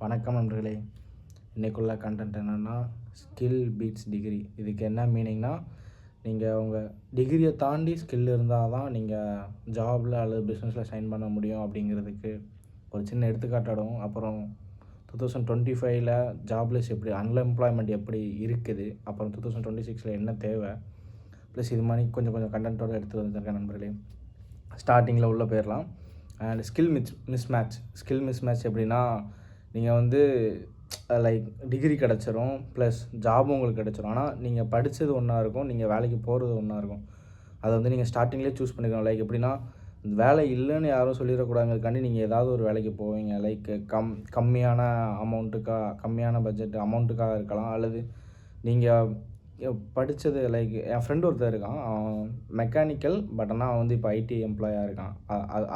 வணக்கம் நண்பர்களே. இன்றைக்குள்ள கண்டென்ட் என்னென்னா ஸ்கில் பீட்ஸ் டிகிரி. இதுக்கு என்ன மீனிங்னா, நீங்கள் உங்கள் டிகிரியை தாண்டி ஸ்கில் இருந்தால் தான் நீங்கள் ஜாபில் அல்லது பிஸ்னஸில் சைன் பண்ண முடியும் அப்படிங்கிறதுக்கு ஒரு சின்ன எடுத்துக்காட்டாடும். அப்புறம் 2025 ஜாப்லெஸ் எப்படி, அன்எம்ப்ளாய்மெண்ட் எப்படி இருக்குது, அப்புறம் 2026 என்ன தேவை, ப்ளஸ் இது மாதிரி கொஞ்சம் கண்டென்ட்டோடு எடுத்து வந்துருக்கேன் நண்பர்களே. ஸ்டார்டிங்கில் உள்ளே போயிடலாம். அண்ட் ஸ்கில் மிஸ் மேட்ச் எப்படின்னா, நீங்கள் வந்து லைக் டிகிரி கிடச்சிரும் ப்ளஸ் ஜாபும் உங்களுக்கு கிடச்சிரும். ஆனால் நீங்கள் படித்தது ஒன்றா இருக்கும், நீங்கள் வேலைக்கு போகிறது ஒன்றா இருக்கும். அதை வந்து நீங்கள் ஸ்டார்டிங்லேயே சூஸ் பண்ணிக்கணும். லைக் எப்படின்னா, வேலை இல்லைன்னு யாரும் சொல்லிடக்கூடாதுங்கிறதுக்காண்டி நீங்கள் ஏதாவது ஒரு வேலைக்கு போவீங்க. லைக் கம்மியான கம்மியான பட்ஜெட் அமௌண்ட்டுக்காக இருக்கலாம். அல்லது நீங்கள் படித்தது லைக் என் ஃப்ரெண்டு ஒருத்தர் இருக்கான், அவன் மெக்கானிக்கல், பட் ஆனால் அவன் வந்து இப்போ ஐடி எம்ப்ளாயாக இருக்கான்.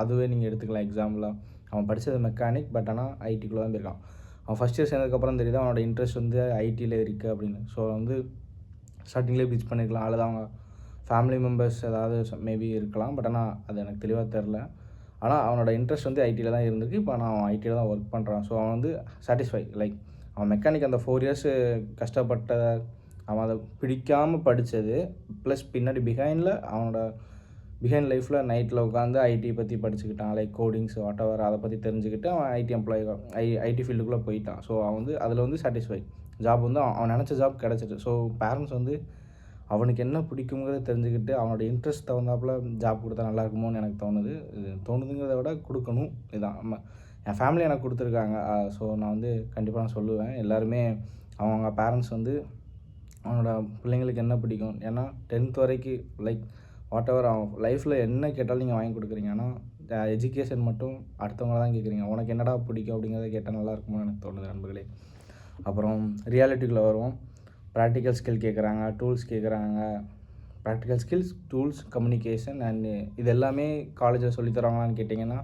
அதுவே நீங்கள் எடுத்துக்கலாம் எக்ஸாம்பிளாக. அவன் படித்தது மெக்கானிக், பட் ஆனால் ஐடிக்குள்ளே தான் போயிருக்கான். அவன் ஃபஸ்ட் இயர் சேர்ந்ததுக்கப்புறம் தெரியுது அவனோட இன்ட்ரெஸ்ட் வந்து ஐடியில் இருக்குது அப்படின்னு. ஸோ வந்து ஸ்டார்டிங்லேயே பிச் பண்ணியிருக்கலாம். அல்லது அவங்க ஃபேமிலி மெம்பர்ஸ் ஏதாவது மேபி இருக்கலாம், பட் ஆனால் அது எனக்கு தெளிவாக தெரில. ஆனால் அவனோட இன்ட்ரெஸ்ட் வந்து ஐடியில் தான் இருந்திருக்கு. இப்போ ஆனால் அவன் ஐடியில் தான் ஒர்க் பண்ணுறான். ஸோ அவன் வந்து சாட்டிஸ்ஃபை. லைக் அவன் மெக்கானிக் அந்த 4 இயர்ஸ் கஷ்டப்பட்ட, அவன் அதை பிடிக்காமல் படித்தது ப்ளஸ் பின்னாடி அவனோட பிஹைண்ட் லைஃப்பில் நைட்டில் உட்காந்து ஐடி பற்றி படிச்சுக்கிட்டான். லைக் கோடிங்ஸ் வாட்டவர் அதை பற்றி தெரிஞ்சுக்கிட்டு அவன் ஐடி எம்ப்ளாயி ஐடி ஃபீல்டுக்குள்ளே போயிட்டான். ஸோ அவன் வந்து அதில் வந்து சாட்டிஸ்ஃபை. ஜாப் வந்து அவன் நினச்ச ஜாப் கிடச்சிட்டு. ஸோ பேரண்ட்ஸ் வந்து அவனுக்கு என்ன பிடிக்குங்கிறத தெரிஞ்சுக்கிட்டு அவனோட இன்ட்ரெஸ்ட் தகுந்தாப்பில் ஜாப் கொடுத்தா நல்லா இருக்குமோன்னு எனக்கு தோணுதுங்கிறத விட கொடுக்கணும். இதுதான் என் ஃபேமிலி எனக்கு கொடுத்துருக்காங்க. ஸோ நான் வந்து கண்டிப்பாக நான் சொல்லுவேன், எல்லாருமே அவங்க பேரண்ட்ஸ் வந்து அவனோட பிள்ளைங்களுக்கு என்ன பிடிக்கும். ஏன்னா 10th வரைக்கும் லைக் வாட்டவர் அவன் லைஃப்பில் என்ன கேட்டாலும் நீங்கள் வாங்கி கொடுக்குறீங்க. ஆனால் எஜுகேஷன் மட்டும் அடுத்தவங்க தான் கேட்குறீங்க. உனக்கு என்னடா பிடிக்கும் அப்படிங்கிறத கேட்டால் நல்லா இருக்குமோன்னு எனக்கு தோணுது நண்பர்களே. அப்புறம் ரியாலிட்டிக்குள்ளே வருவோம். ப்ராக்டிக்கல் ஸ்கில் கேட்குறாங்க, டூல்ஸ் கேட்குறாங்க. Practical skills, tools, communication and இது எல்லாமே காலேஜில் சொல்லித்தராங்களான்னு கேட்டிங்கன்னா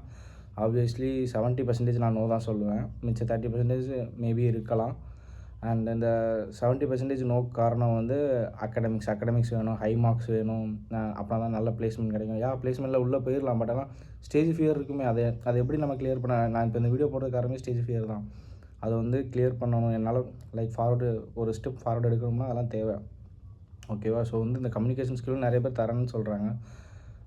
ஆப்வியஸ்லி 70% நான் நோ தான் சொல்லுவேன். மிச்சம் 30% மேபி இருக்கலாம். அண்ட் இந்த 70% நோ காரணம் வந்து அகடமிக்ஸ் வேணும், ஹை மார்க்ஸ் வேணும், அப்புறம் தான் நல்ல பிளேஸ்மெண்ட் கிடைக்கும். பிளேஸ்மெண்ட்டில் உள்ளே போயிடலாம், பட் ஆனால் ஸ்டேஜ் ஃபியர் இருக்குமே. அதை எப்படி நம்ம கிளியர் பண்ண, நான் இப்போ இந்த வீடியோ போடுறது காரணமே ஸ்டேஜ் ஃபியர் தான். அதை வந்து கிளியர் பண்ணணும். என்னால் லைக் ஒரு ஸ்டெப் ஃபார்வர்டு எடுக்கணும்னா அதெல்லாம் தேவை. ஓகேவா? ஸோ வந்து இந்த கம்யூனிகேஷன் ஸ்கில் நிறைய பேர் தரேன்னு சொல்கிறாங்க.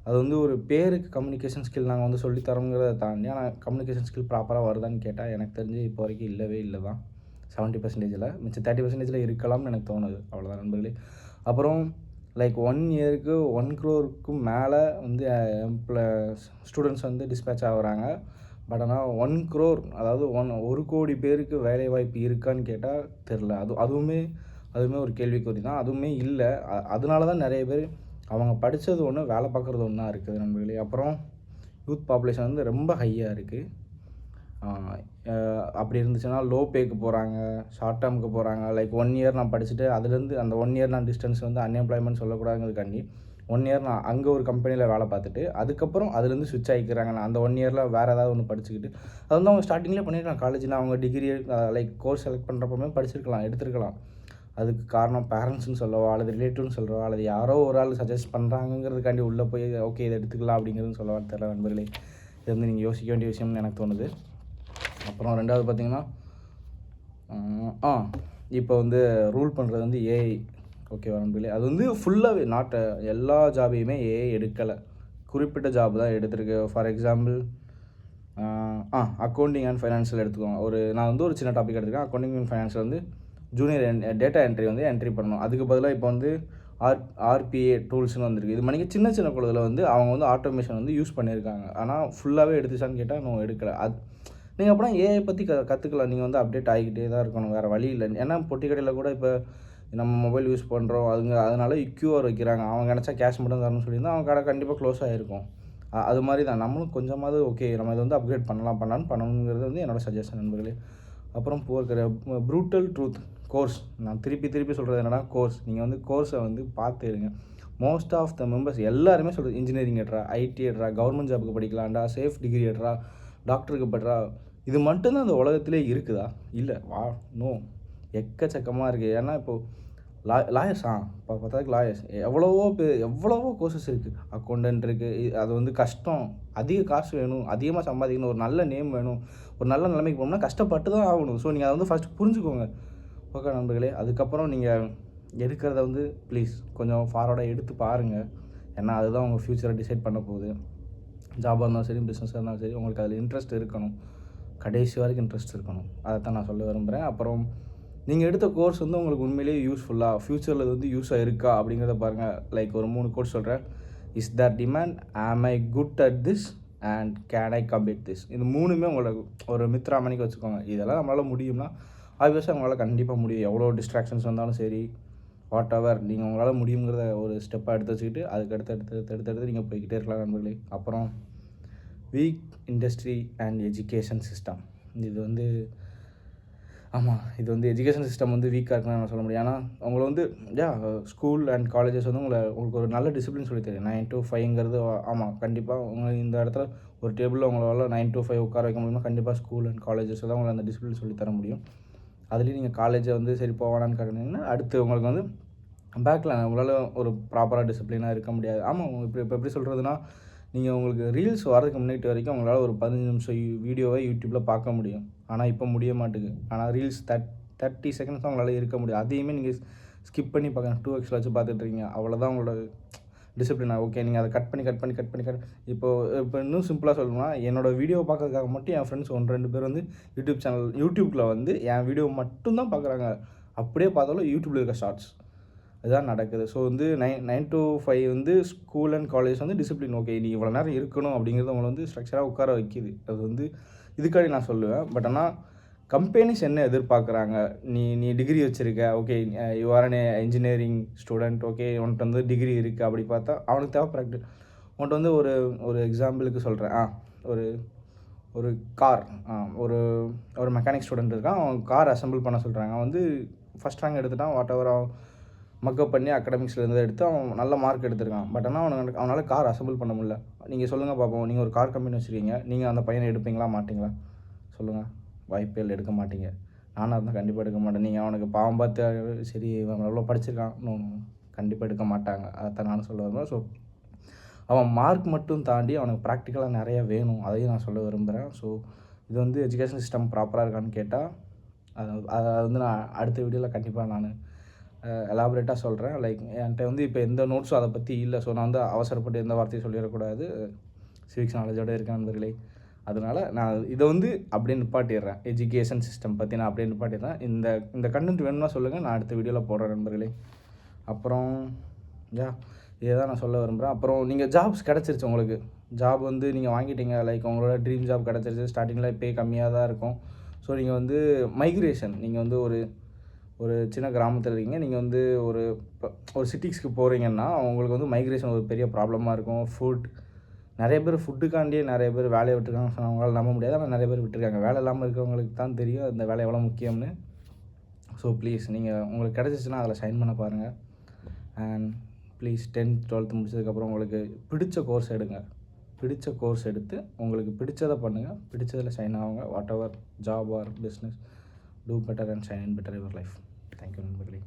அது வந்து ஒரு பேருக்கு கம்யூனிகேஷன் ஸ்கில் நாங்கள் வந்து சொல்லித்தரோங்கிறத தாண்டி, ஆனால் கம்யூனிகேஷன் ஸ்கில் ப்ராப்பராக வருதான்னு கேட்டால் எனக்கு தெரிஞ்சு இப்போ வரைக்கும் இல்லவே இல்லை தான். 70%, மிச்சம் 30% இருக்கலாம்னு எனக்கு தோணுது. அவ்வளோதான் நண்பர்களே. அப்புறம் லைக் 1 இயருக்கு 1 crore மேலே வந்து ஸ்டூடெண்ட்ஸ் வந்து டிஸ்பேட்ச் ஆகுறாங்க. பட் ஆனால் 1 crore, அதாவது 1 கோடி பேருக்கு வேலை வாய்ப்பு இருக்கான்னு கேட்டால் தெரில. அதுவுமே ஒரு கேள்விக்குறி தான். அதுவுமே இல்லை. அதனால தான் நிறைய பேர் அவங்க படித்தது ஒன்று, வேலை பார்க்குறது ஒன்றா இருக்குது நண்பர்களே. அப்புறம் யூத் பாப்புலேஷன் வந்து ரொம்ப ஹையாக இருக்குது. அப்படி இருந்துச்சுன்னா லோ பேக்கு போகிறாங்க, ஷார்ட் டேர்முக்கு போகிறாங்க. லைக் 1 இயர் நான் படிச்சுட்டு அதுலேருந்து அந்த 1 இயர் நான் டிஸ்டன்ஸ் வந்து அன்எம்ப்ளாய்மெண்ட் சொல்லக்கூடாதுங்கிறதுக்காண்டி 1 இயர் நான் அங்கே ஒரு கம்பெனியில் வேலை பார்த்துட்டு அதுக்கப்புறம் அதுலேருந்து ஸ்விட்ச் ஆகிக்கிறாங்க. நான் அந்த 1 இயரில் வேறு ஏதாவது ஒன்று படிச்சுக்கிட்டு அது வந்து அவங்க ஸ்டார்டிங்லேயே பண்ணியிருக்கலாம். காலேஜில் அவங்க டிகிரி லைக் கோர்ஸ் செலக்ட் பண்ணுறப்பமே எடுத்துருக்கலாம். அதுக்கு காரணம் பேரண்ட்ஸ்னு சொல்லவோ அல்லது ரிலேட்டிவ்னு சொல்கிறவோ அல்லது யாரோ ஒரு ஆள் சஜஸ்ட் பண்ணுறாங்கிறதுக்காண்டி உள்ளே போய் ஓகே இதை எடுத்துக்கலாம் அப்படிங்கிறது சொல்லவா தெரியல நண்பர்களே. இது வந்து நீங்கள் யோசிக்க வேண்டிய விஷயம்னு எனக்கு தோணுது. அப்புறம் 2வது பார்த்திங்கன்னா, இப்போ வந்து ரூல் பண்ணுறது வந்து ஏஐ. ஓகேவா நண்பர்களே? அது வந்து ஃபுல்லாகவே எல்லா ஜாபையுமே ஏஐ எடுக்கலை, குறிப்பிட்ட ஜாப் தான் எடுத்திருக்கு. ஃபார் எக்ஸாம்பிள் அக்கௌண்டிங் அண்ட் ஃபைனான்ஸில் எடுத்துக்கோங்க. நான் வந்து ஒரு சின்ன டாபிக் எடுத்துருக்கேன். அக்கௌண்டிங் அண்ட் ஃபைனான்ஸில் வந்து ஜூனியர் டேட்டா என்ட்ரி வந்து என்ட்ரி பண்ணணும். அதுக்கு பதிலாக இப்போ வந்து ஆர்பிஏ டூல்ஸ்னு வந்திருக்கு. இது மாதிரி சின்ன குழுவில் வந்து அவங்க வந்து ஆட்டோமேஷன் வந்து யூஸ் பண்ணியிருக்காங்க. ஆனால் ஃபுல்லாகவே எடுத்துச்சான்னு கேட்டால் இன்னும் எடுக்கலை. நீங்கள் அப்படின்னா ஏஐ பற்றி கற்றுக்கலாம். நீங்கள் வந்து அப்டேட் ஆகிக்கிட்டே தான் இருக்கணும், வேறு வழி இல்லை. ஏன்னா பொட்டி கடையில் கூட இப்போ நம்ம மொபைல் யூஸ் பண்ணுறோம், அதனால கியூஆர் வைக்கிறாங்க. அவங்க நினச்சா கேஷ் மட்டும் தரணும்னு சொல்லியிருந்தால் அவங்க கடை கண்டிப்பாக க்ளோஸ் ஆகிருக்கும். அது மாதிரி தான் நம்மளும் கொஞ்சமாவது ஓகே நம்ம இதை வந்து அப்கிரேட் பண்ணணுங்கிறது வந்து என்னோடய சஜஷன் நண்பர்களே. அப்புறம் ப்ரூட்டல் ட்ரூத் கோர்ஸ். நான் திருப்பி சொல்கிறது என்னென்னா, கோர்ஸ். நீங்கள் வந்து கோர்ஸை வந்து பார்த்து இருங்க. மோஸ்ட் ஆஃப் த மெம்பர்ஸ் எல்லாருமே சொல்கிறது இன்ஜினியரிங் எடுறா, ஐடி எடுறா, கவர்மெண்ட் ஜாபுக்கு படிக்கலாம்டா, சேஃப் டிகிரி எடுறா, டாக்டருக்கு படுறா. இது மட்டும்தான் அந்த உலகத்திலே இருக்குதா? இல்லை. நோ, எக்கச்சக்கமாக இருக்குது. ஏன்னா இப்போது லாயர்ஸ் இப்போ பார்த்தாக்கு லாயர்ஸ் எவ்வளவோ கோர்சஸ் இருக்குது. அக்கௌண்டன்ட் இருக்குது. அது வந்து கஷ்டம், அதிக காசு வேணும், அதிகமாக சம்பாதிக்கணும், ஒரு நல்ல நேம் வேணும், ஒரு நல்ல நிலைமைக்கு போகணும்னா கஷ்டப்பட்டு தான் ஆகணும். ஸோ நீங்கள் அதை வந்து ஃபஸ்ட்டு புரிஞ்சுக்கோங்க. ஓகே நண்பர்களே. அதுக்கப்புறம் நீங்கள் எடுக்கிறத வந்து ப்ளீஸ் கொஞ்சம் ஃபார்வர்டாக எடுத்து பாருங்கள். ஏன்னா அதுதான் உங்கள் ஃப்யூச்சரை டிசைட் பண்ண போகுது. ஜாபாக இருந்தாலும் சரி, பிஸ்னஸாக இருந்தாலும் சரி, உங்களுக்கு அதில் இன்ட்ரெஸ்ட் இருக்கணும். கடைசி வரைக்கும் இன்ட்ரெஸ்ட் இருக்கணும். அதைத்தான் நான் சொல்ல விரும்புகிறேன். அப்புறம் நீங்கள் எடுத்த கோர்ஸ் வந்து உங்களுக்கு உண்மையிலேயே யூஸ்ஃபுல்லாக, ஃப்யூச்சரில் வந்து யூஸாக இருக்கா அப்படிங்கிறத பாருங்கள். லைக் ஒரு 3 கோர்ஸ் சொல்கிறேன். இஸ் தேர் டிமாண்ட், ஆம் I could at this and can I complete this. இது 3மே உங்களோட ஒரு மித்ராமணிக்கு வச்சுக்கோங்க. இதெல்லாம் நம்மளால் முடியும்னா ஆப்வியஸாக உங்களால் கண்டிப்பாக முடியும். எவ்வளோ டிஸ்ட்ராக்ஷன்ஸ் வந்தாலும் சரி, வாட் எவர், நீங்கள் உங்களால் முடியுங்கிறத ஒரு ஸ்டெப்பாக எடுத்து வச்சுக்கிட்டு அதுக்கு அடுத்து நீங்கள் போய்கிட்டே இருக்கலாம் நண்பர்களே. அப்புறம் week industry and education system. இது வந்து இது வந்து எஜுகேஷன் சிஸ்டம் வந்து வீக்காக இருக்குன்னு நான் சொல்ல முடியும். ஏன்னா உங்களை வந்து ஸ்கூல் அண்ட் காலேஜஸ் வந்து உங்களுக்கு ஒரு நல்ல டிசிப்ளின் சொல்லி தரும். 9 to 5ங்கிறது கண்டிப்பாக உங்களுக்கு இந்த இடத்துல ஒரு டேபிளில் உங்களால் 9 to 5 உட்கார வைக்க முடியும்னா கண்டிப்பாக ஸ்கூல் அண்ட் காலேஜஸ் தான் உங்களை அந்த டிசிப்ளின் சொல்லி தர முடியும். அதுலேயும் நீங்கள் காலேஜை வந்து சரி போவானான்னு கேட்டீங்கன்னா அடுத்து உங்களுக்கு வந்து பேக்கில் உங்களால் ஒரு ப்ராப்பராக டிசிப்ளினாக இருக்க முடியாது. இப்போ எப்படி சொல்கிறதுனா, நீங்கள் உங்களுக்கு ரீல்ஸ் வரதுக்கு முன்னாடி வரைக்கும் உங்களால் ஒரு 15 நிமிஷம் வீடியோவை யூடியூப்பில் பார்க்க முடியும். ஆனால் இப்போ முடிய மாட்டேங்குது. ஆனால் ரீல்ஸ் 30 செகண்ட்ஸ் தான் உங்களால் இருக்க முடியும். அதையுமே நீங்கள் ஸ்கிப் பண்ணி பார்க்க 2x வச்சு பார்த்துட்ருக்கீங்க. அவ்வளோதான் உங்களோட டிசிப்ளினா. ஓகே, நீங்கள் அதை கட் பண்ணி இப்போ இன்னும் சிம்பிளாக சொல்லணும்னா, என்னோடய வீடியோவை பார்க்கறதுக்காக மட்டும் என் ஃப்ரெண்ட்ஸ் 1-2 பேர் வந்து யூடியூப்பில் வந்து என் வீடியோ மட்டும்தான் பார்க்குறாங்க. அப்படியே பார்த்தாலும் யூடியூப்பில் இருக்க ஷார்ட்ஸ் இதுதான் நடக்குது. ஸோ வந்து 9 to 5 வந்து ஸ்கூல் அண்ட் காலேஜ் வந்து டிசிப்ளின். ஓகே, நீ இவ்வளோ நேரம் இருக்கணும் அப்படிங்கிறது உங்களை வந்து ஸ்ட்ரக்சராக உட்கார வைக்கிது. அது வந்து இதுக்காக நான் சொல்லுவேன். பட் ஆனால் கம்பெனிஸ் என்ன எதிர்பார்க்குறாங்க, நீ டிகிரி வச்சுருக்க, okay you are an engineering student, okay உன்கிட்ட வந்து டிகிரி இருக்குது அப்படி பார்த்தா அவனுக்கு தேவை ப்ராக்டிஸ். உன்கிட்ட வந்து ஒரு எக்ஸாம்பிளுக்கு சொல்கிறேன். ஒரு ஒரு கார் ஒரு மெக்கானிக் ஸ்டூடெண்ட் இருக்கான். அவன் கார் அசெம்பிள் பண்ண சொல்கிறாங்க. அவன் வந்து ஃபஸ்ட் ரேங்க் எடுத்துட்டான். வாட் எவர் அவன் மக்கப் பண்ணி அகாடமிக்ஸ்லேருந்து எடுத்து அவன் நல்ல மார்க் எடுத்திருக்கான். பட் ஆனால் அவனால் கார் அசெம்பிள் பண்ண முடியல. நீங்கள் சொல்லுங்கள் பார்ப்போம். நீங்கள் ஒரு கார் கம்பெனி வச்சுருக்கீங்க. நீங்கள் அந்த பையனை எடுப்பீங்களா மாட்டிங்களா சொல்லுங்கள்? வாய்ப்பே இல்லை, எடுக்க மாட்டீங்க. நானாக இருந்தால் கண்டிப்பாக எடுக்க மாட்டேன். நீங்கள் அவனுக்கு பாவம் பார்த்து சரி அவன் எவ்வளோ படிச்சிருக்கான், கண்டிப்பாக எடுக்க மாட்டாங்க. அதைத்தான் நானும் சொல்ல விரும்புகிறேன். ஸோ அவன் மார்க் மட்டும் தாண்டி அவனுக்கு ப்ராக்டிக்கலாக நிறைய வேணும். அதையும் நான் சொல்ல விரும்புகிறேன். ஸோ இது வந்து எஜுகேஷன் சிஸ்டம் ப்ராப்பராக இருக்கான்னு கேட்டால் அதை வந்து நான் அடுத்த வீடியோவில் கண்டிப்பாக நான் எலாபரேட்டாக சொல்கிறேன். லைக் என்கிட்ட வந்து இப்போ எந்த நோட்ஸும் அதை பற்றி இல்லை. ஸோ நான் வந்து அவசரப்பட்டு எந்த வார்த்தையும் சொல்லிடக்கூடாது. சிவிக்ஸ் நாலேஜோடு இருக்கேன் நண்பர்களே. அதனால் நான் இதை வந்து அப்படியே நிப்பாட்டிடுறேன். எஜுகேஷன் சிஸ்டம் பற்றி நான் அப்படியே நிப்பாட்டிடுறேன். இந்த கண்டென்ட் வேணும்னா சொல்லுங்கள், நான் அடுத்த வீடியோவில் போடுறேன் நண்பர்களே. அப்புறம் இதை தான் நான் சொல்ல விரும்புகிறேன். அப்புறம் நீங்கள் ஜாப்ஸ் கிடச்சிருச்சு, உங்களுக்கு ஜாப் வந்து நீங்கள் வாங்கிட்டீங்க. லைக் உங்களோட ட்ரீம் ஜாப் கிடச்சிருச்சு. ஸ்டார்டிங்கில் பே கம்மியாக தான் இருக்கும். ஸோ நீங்கள் வந்து மைக்ரேஷன், நீங்கள் வந்து ஒரு சின்ன கிராமத்தில் இருக்கீங்க. நீங்கள் வந்து ஒரு சிட்டிஸ்க்கு போகிறீங்கன்னா உங்களுக்கு வந்து மைக்ரேஷன் ஒரு பெரிய ப்ராப்ளமாக இருக்கும். நிறைய பேர் ஃபுட்டுக்காண்டியே நிறைய பேர் வேலையை விட்டுருக்காங்க. ஸோ அவங்களால நம்ப முடியாது. ஆனால் நிறைய பேர் விட்டுருக்காங்க. வேலை இல்லாமல் இருக்கிறவங்களுக்கு தான் தெரியும் அந்த வேலை எவ்வளோ முக்கியம்னு. ஸோ ப்ளீஸ் நீங்கள் உங்களுக்கு கிடச்சிச்சின்னா அதில் ஷைன் பண்ண பாருங்கள். அண்ட் ப்ளீஸ் 10th 12th முடிச்சதுக்கப்புறம் உங்களுக்கு பிடிச்ச கோர்ஸ் எடுங்க. பிடிச்ச கோர்ஸ் எடுத்து உங்களுக்கு பிடிச்சதை பண்ணுங்கள். பிடிச்சதில் ஷைன் ஆகுங்க. What ever job or business, do better and shine in better your life. Thank you நண்பர்களே.